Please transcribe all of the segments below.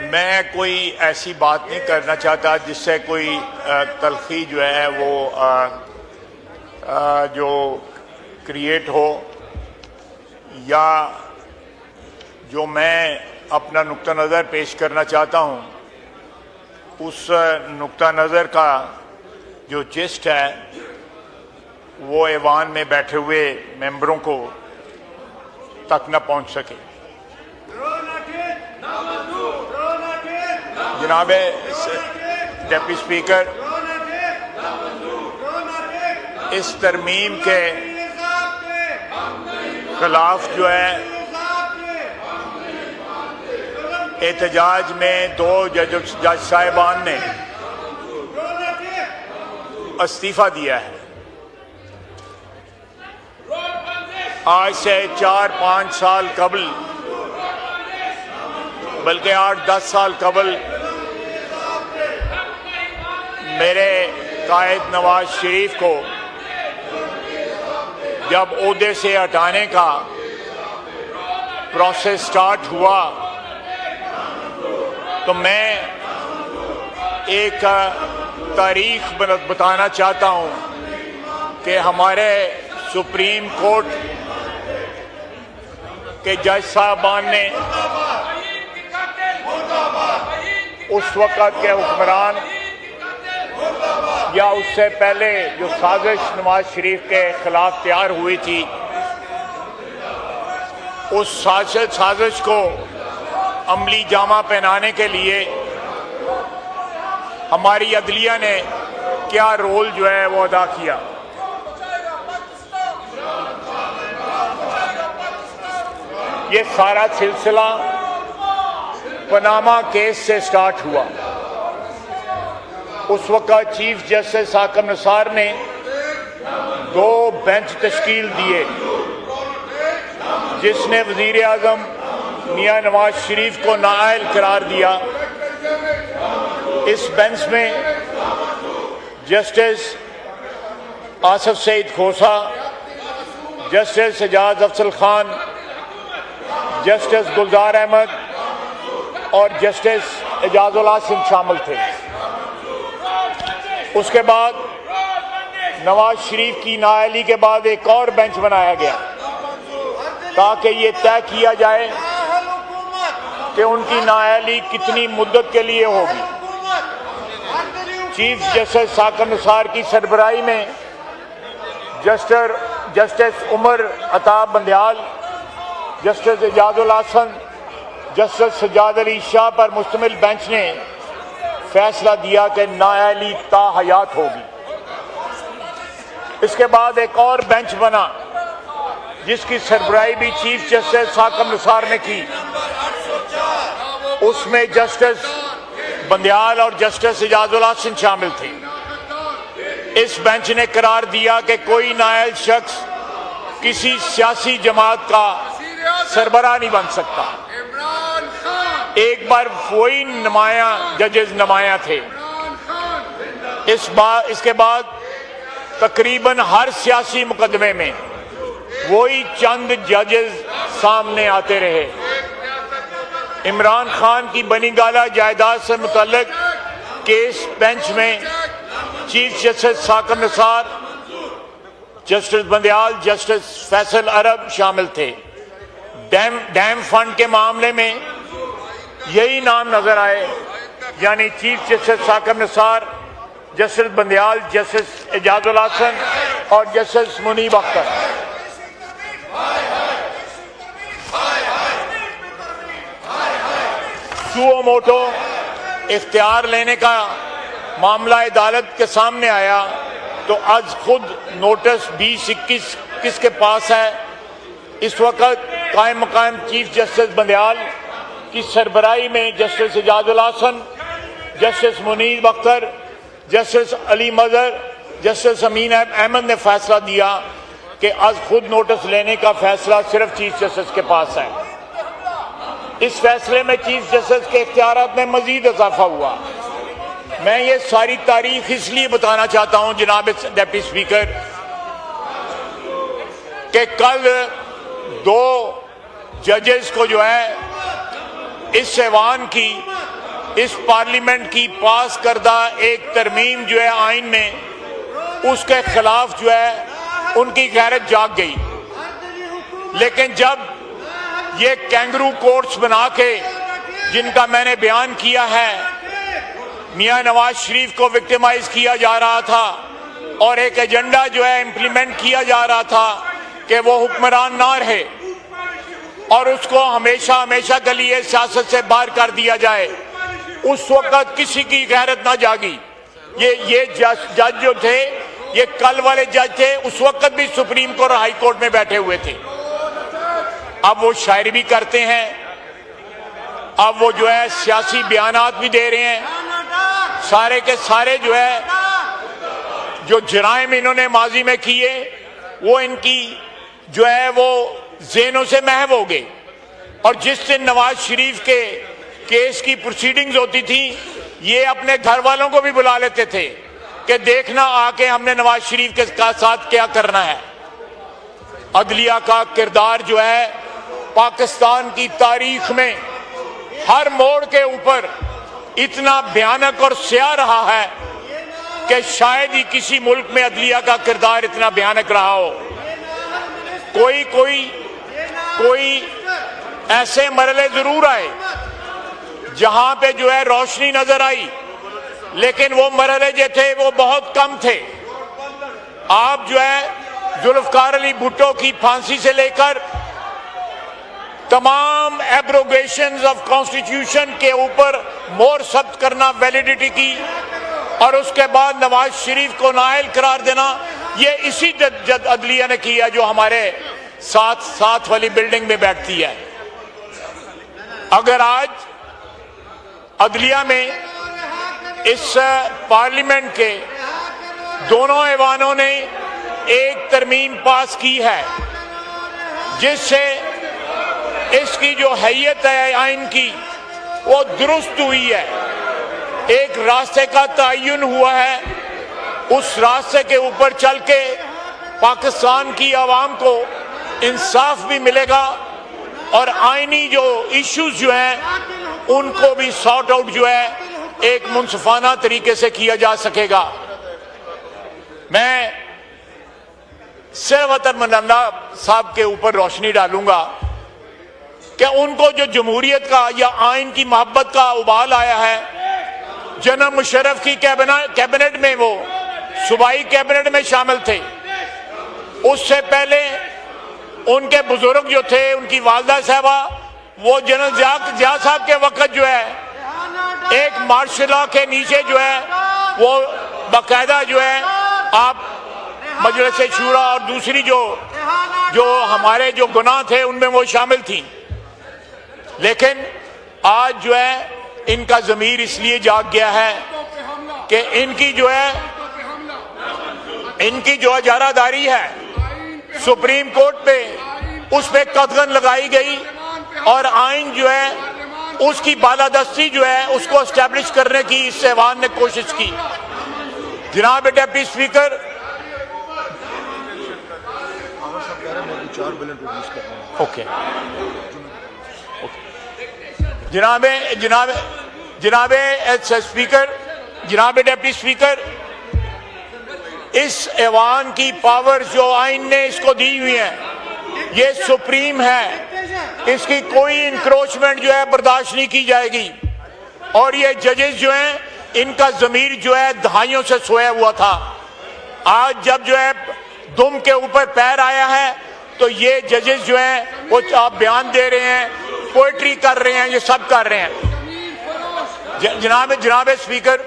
मैं कोई ऐसी बात नहीं करना चाहता जिससे कोई तलखी जो है वो जो क्रिएट हो, या जो मैं अपना नुक्ता नज़र पेश करना चाहता हूँ उस नुक्ता नज़र का जो जिस्ट है वो ऐवान में बैठे हुए मेंबरों को तक न पहुँच सके। जनाब डिप्टी स्पीकर, इस तरमीम के खिलाफ जो है एहतजाज में दो जज साहिबान ने इस्तीफा दिया है। आज से 4-5 साल कबल, बल्कि 8-10 साल कबल मेरे कायद नवाज शरीफ को जब ओहदे से हटाने का प्रोसेस स्टार्ट हुआ तो मैं एक तारीख बताना चाहता हूं कि हमारे सुप्रीम कोर्ट के जज साहबान ने उस वक़्त के हुक्मरान या उससे पहले जो साजिश नवाज शरीफ के खिलाफ तैयार हुई थी, उस साजिश को अमली जामा पहनाने के लिए हमारी अदलिया ने क्या रोल जो है वो अदा किया। ये सारा सिलसिला पनामा केस से स्टार्ट हुआ। उस वक़्त चीफ जस्टिस हाकिम निसार ने 2 बेंच तश्कील दिए, जिसने वज़ीर आज़म मियां नवाज शरीफ को नाअहल करार दिया। इस बेंच में जस्टिस आसिफ सईद खोसा, जस्टिस एजाज अफजल खान, जस्टिस गुलजार अहमद और जस्टिस एजाजुल आसिम शामिल थे। उसके बाद नवाज शरीफ की नाअहली के बाद एक और बेंच बनाया गया ताकि ये तय किया जाए कि उनकी नाअहली कितनी मुद्दत के लिए होगी। चीफ जस्टिस हाकिम निसार की सरबराही में जस्टिस उमर अताब बंदयाल, जस्टिस एजाजुल आसन, जस्टिस सज्जाद अली शाह पर मुश्तमिल बेंच ने फैसला दिया कि नाअहली ताहयात होगी। इसके बाद एक और बेंच बना जिसकी सरबराही भी चीफ जस्टिस हाकिम निसार ने की। उसमें जस्टिस बंदयाल और जस्टिस एजाजुल आसन शामिल थे। इस बेंच ने करार दिया कि कोई नाअहल शख्स किसी सियासी जमात का सरबराह नहीं बन सकता। एक बार वही जजेस नुमाया थे। इसके बाद तकरीबन हर सियासी मुकदमे में वही चंद जजेस सामने आते रहे। इमरान खान की बनी गाला जायदाद से मुतल्लिक केस बेंच में chief justice Hakim Nisar, justice Bandial, justice Faisal अरब शामिल थे। डैम फंड के मामले में यही नाम नजर आए, यानी chief justice Hakim Nisar, justice Bandial, justice Ijazul Hassan और justice Munib Akhtar. Suo motu इख्तियार लेने का मामला अदालत के सामने आया तो आज खुद नोटिस 20-21 किसके पास है। इस वक्त कायम मकाम चीफ जस्टिस बंदयाल की सरबराही में justice Ijazul Hasan, justice Munib Akhtar, justice Ali Mazhar, justice Amin Ahmed ने फैसला दिया कि आज खुद नोटिस लेने का फैसला सिर्फ चीफ जस्टिस के पास है। इस फैसले में चीफ जस्टिस के इख्तियारात में मजीद इजाफा हुआ। मैं ये सारी तारीख इसलिए बताना चाहता हूं जनाब डिप्टी स्पीकर कि कल 2 जजेस को जो है इस ऐवान की, इस पार्लियामेंट की पास करदा एक तरमीम जो है आइन में, उसके खिलाफ जो है उनकी गैरत जाग गई। लेकिन जब ये कैंगरू कोर्ट्स बना के, जिनका मैंने बयान किया है, मियां नवाज शरीफ को विक्टिमाइज किया जा रहा था और एक एजेंडा जो है इंप्लीमेंट किया जा रहा था कि वो हुक्मरान ना रहे और उसको हमेशा हमेशा के लिए सियासत से बाहर कर दिया जाए, उस वक्त किसी की गैरत ना जागी। ये जज जो थे, ये कल वाले जज थे, उस वक्त भी सुप्रीम कोर्ट और हाई कोर्ट में बैठे हुए थे। अब वो शायरी भी करते हैं, अब वो जो है सियासी बयानात भी दे रहे हैं। सारे के सारे जो है जो जराइम इन्होंने माजी में किए, वो इनकी जो है वो ज़हनों से महव हो गए। और जिस दिन नवाज शरीफ के केस की प्रोसीडिंग्स होती थी, ये अपने घर वालों को भी बुला लेते थे कि देखना आके हमने नवाज शरीफ के साथ क्या करना है। अदलिया का किरदार जो है पाकिस्तान की तारीख में हर मोड़ के ऊपर इतना भयानक और स्याह रहा है कि शायद ही किसी मुल्क में अदलिया का किरदार इतना भयानक रहा हो। कोई ऐसे मरहले जरूर आए जहां पे जो है रोशनी नजर आई, लेकिन वो मरहले जो थे वो बहुत कम थे। आप जो है जुल्फकार अली भुट्टो की फांसी से लेकर तमाम एब्रोगेशंस ऑफ कॉन्स्टिट्यूशन के ऊपर मोहर सख्त करना, वैलिडिटी की, और उसके बाद नवाज शरीफ को नाअहल करार देना, ये इसी अदलिया ने किया जो हमारे साथ वाली बिल्डिंग में बैठती है। अगर आज अदलिया में इस पार्लियामेंट के दोनों ऐवानों ने एक तरमीम पास की है जिससे इसकी जो हैयत है आइन की वो दुरुस्त हुई है, एक रास्ते का तयन हुआ है, उस रास्ते के ऊपर चल के पाकिस्तान की आवाम को इंसाफ भी मिलेगा और आइनी जो इश्यूज जो हैं उनको भी सॉर्ट आउट जो है एक मुनसिफाना तरीके से किया जा सकेगा। मैं सिर्फ वतन मन्ना साहब के ऊपर रोशनी डालूंगा कि उनको जो जमहूरियत का या आइन की मोहब्बत का उबाल आया है, जनरल मुशर्रफ की कैबिनेट में वो सूबाई कैबिनेट में शामिल थे। उससे पहले उनके बुजुर्ग जो थे, उनकी वालदा साहबा, वो जनरल जिया साहब के वक्त जो है एक मार्शल लॉ के नीचे जो है वो बाकायदा जो है आप मजलिस शूरा और दूसरी जो हमारे जो गुनाह थे उनमें वो शामिल थी। लेकिन आज जो है इनका ज़मीर इसलिए जाग गया है कि इनकी जो इजारादारी है सुप्रीम कोर्ट पे, उस पे कदगन लगाई गई और आइन जो है उसकी बालादस्ती जो है उसको एस्टैब्लिश करने की इस ऐवान ने कोशिश की। जनाब डिप्टी स्पीकर, ओके, जनाब स्पीकर, जनाब डिप्टी स्पीकर, इस ऐवान की पावर जो आइन ने इसको दी हुई है ये सुप्रीम है, इसकी कोई इंक्रोचमेंट जो है बर्दाश्त नहीं की जाएगी। और ये जजेस जो हैं इनका ज़मीर जो है दहाइयों से सोया हुआ था, आज जब जो है दुम के ऊपर पैर आया है तो ये जजेस जो हैं वो आप बयान दे रहे हैं, पोएट्री कर रहे हैं, ये सब कर रहे हैं। जनाब स्पीकर,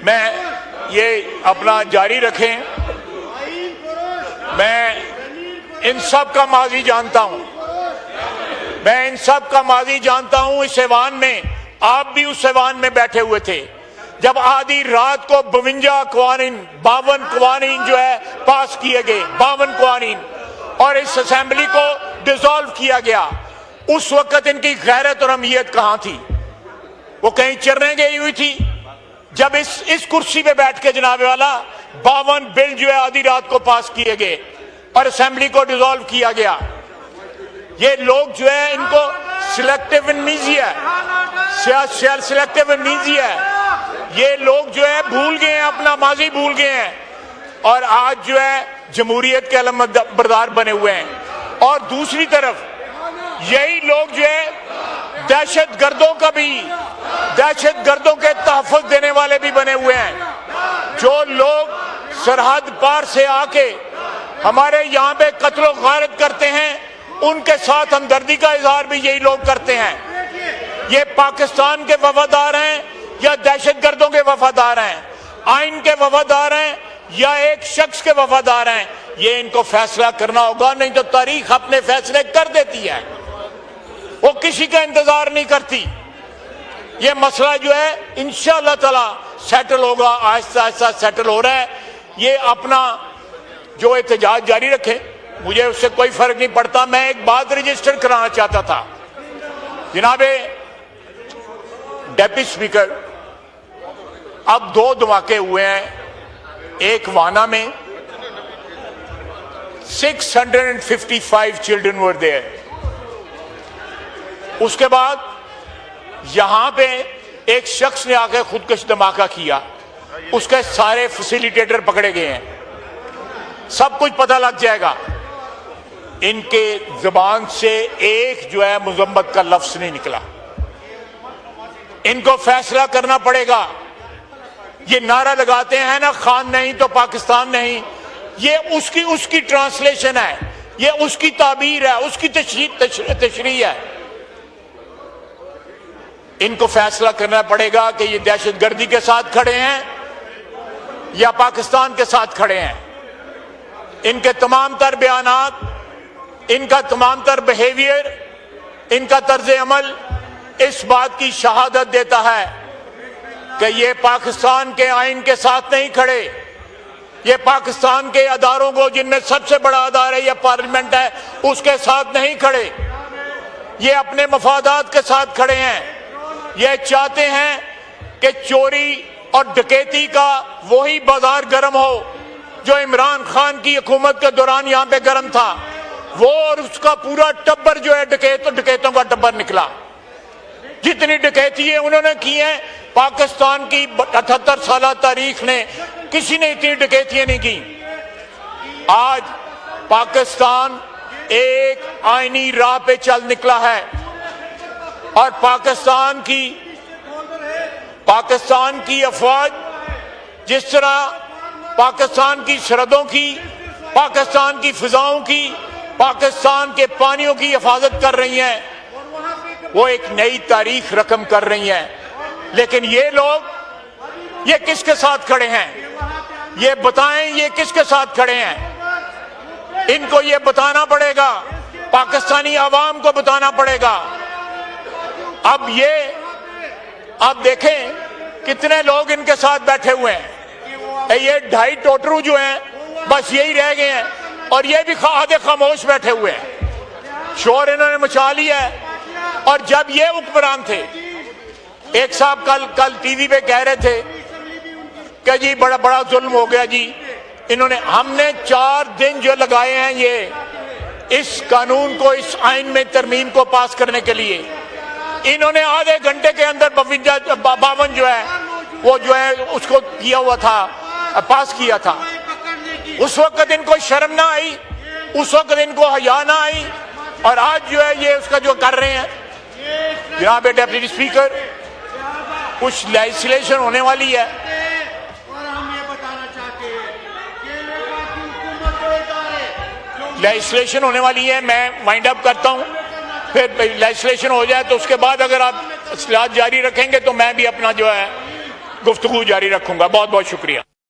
मैं ये अपना जारी रखें, मैं इन सब का माजी जानता हूं, मैं इन सब का माजी जानता हूं। इस ऐवान में आप भी उस ऐवान में बैठे हुए थे जब आधी रात को 52 कवानीन जो है पास किए गए, 52 कवानीन, और इस असेंबली को डिसॉल्व किया गया। उस वक्त इनकी गैरत और अहमियत कहां थी? वो कहीं चरने गई हुई थी? जब इस कुर्सी पे बैठ के जनाब वाला 52 बिल जो है आधी रात को पास किए गए और असेंबली को डिसॉल्व किया गया। ये लोग जो है इनको सिलेक्टिव एमनीसिया है, सिलेक्टिव एमनीसिया है। ये लोग जो है भूल गए हैं, अपना माजी भूल गए हैं और आज जो है जमहूरियत के अलमबरदार बने हुए हैं। और दूसरी तरफ यही लोग जो है दहशत गर्दों के तहफ़्फ़ुज़ देने वाले भी बने हुए हैं। जो लोग सरहद पार से आके हमारे यहाँ पे कत्लो गारत करते हैं, उनके साथ हमदर्दी का इजहार भी यही लोग करते हैं। ये पाकिस्तान के वफादार हैं या दहशत गर्दों के वफादार हैं, आइन के वफादार हैं या एक शख्स के वफादार हैं, ये इनको फैसला करना होगा। नहीं तो तारीख अपने फैसले कर देती है, वो किसी का इंतजार नहीं करती। ये मसला जो है इंशाअल्लाह ताला सेटल होगा, आहिस्ता आहिस्ता सेटल हो रहा है। ये अपना जो एहतजाज जारी रखे, मुझे उससे कोई फर्क नहीं पड़ता। मैं एक बात रजिस्टर कराना चाहता था, जनाबे डेप्टी स्पीकर, अब 2 धमाके हुए हैं। एक वाना में 655 चिल्ड्रन वर देयर। उसके बाद यहां पे एक शख्स ने आकर खुदकश धमाका किया, उसके सारे फैसिलिटेटर पकड़े गए हैं। सब कुछ पता लग जाएगा। इनके जुबान से एक जो है मुजम्मत का लफ्ज नहीं निकला। इनको फैसला करना पड़ेगा। ये नारा लगाते हैं ना, खान नहीं तो पाकिस्तान नहीं, ये उसकी ट्रांसलेशन है, ये उसकी ताबीर है, उसकी तशरीह है। इनको फैसला करना पड़ेगा कि ये दहशतगर्दी के साथ खड़े हैं या पाकिस्तान के साथ खड़े हैं। इनके तमाम तर बयानात, इनका तमाम तर बिहेवियर, इनका तर्ज अमल इस बात की शहादत देता है कि ये पाकिस्तान के आइन के साथ नहीं खड़े, ये पाकिस्तान के अदारों को, जिनमें सबसे बड़ा अदार है या पार्लियामेंट है, उसके साथ नहीं खड़े। ये अपने मफादात के साथ खड़े हैं। ये चाहते हैं कि चोरी और डकैती का वही बाजार गर्म हो जो इमरान खान की हुकूमत के दौरान यहां पे गर्म था। वो और उसका पूरा टब्बर जो है डकैतों का टब्बर निकला। जितनी डकैती है उन्होंने की है, पाकिस्तान की 78 साल तारीख ने किसी ने इतनी डकैतियां नहीं की। आज पाकिस्तान एक आईनी राह पे चल निकला है और पाकिस्तान की अफवाज जिस तरह पाकिस्तान की सरहदों की, पाकिस्तान की फिजाओं की, पाकिस्तान के पानियों की हिफाजत कर रही हैं, वो एक नई तारीख रकम कर रही हैं। लेकिन ये लोग ये किसके साथ खड़े हैं? ये बताएं, ये किसके साथ खड़े हैं? इनको ये बताना पड़ेगा, पाकिस्तानी आवाम को बताना पड़ेगा। अब देखें कितने लोग इनके साथ बैठे हुए हैं। ये 2.5 टोटरू जो हैं बस यही रह गए हैं और ये भी आधे खामोश बैठे हुए हैं। शोर इन्होंने मचा लिया है। और जब ये हुक्मरान थे, एक साहब कल टीवी पे कह रहे थे कि जी बड़ा जुल्म हो गया जी, इन्होंने, हमने 4 दिन जो लगाए हैं ये इस कानून को, इस आइन में तरमीम को पास करने के लिए, इन्होंने आधे घंटे के अंदर 52 जो है वो जो है उसको किया हुआ था, पास किया था। उस वक्त इनको शर्म ना आई, उस वक्त इनको हया ना आई, और आज जो है ये उसका जो कर रहे हैं। जनाब डेप्यूटी स्पीकर, कुछ लेजिस्लेशन होने वाली है, लेजिस्लेशन होने वाली है। मैं वाइंड अप करता हूं, फिर लेजिस्लेशन हो जाए तो उसके बाद अगर आप इस्लाहत जारी रखेंगे तो मैं भी अपना जो है गुफ्तगू जारी रखूंगा। बहुत बहुत शुक्रिया।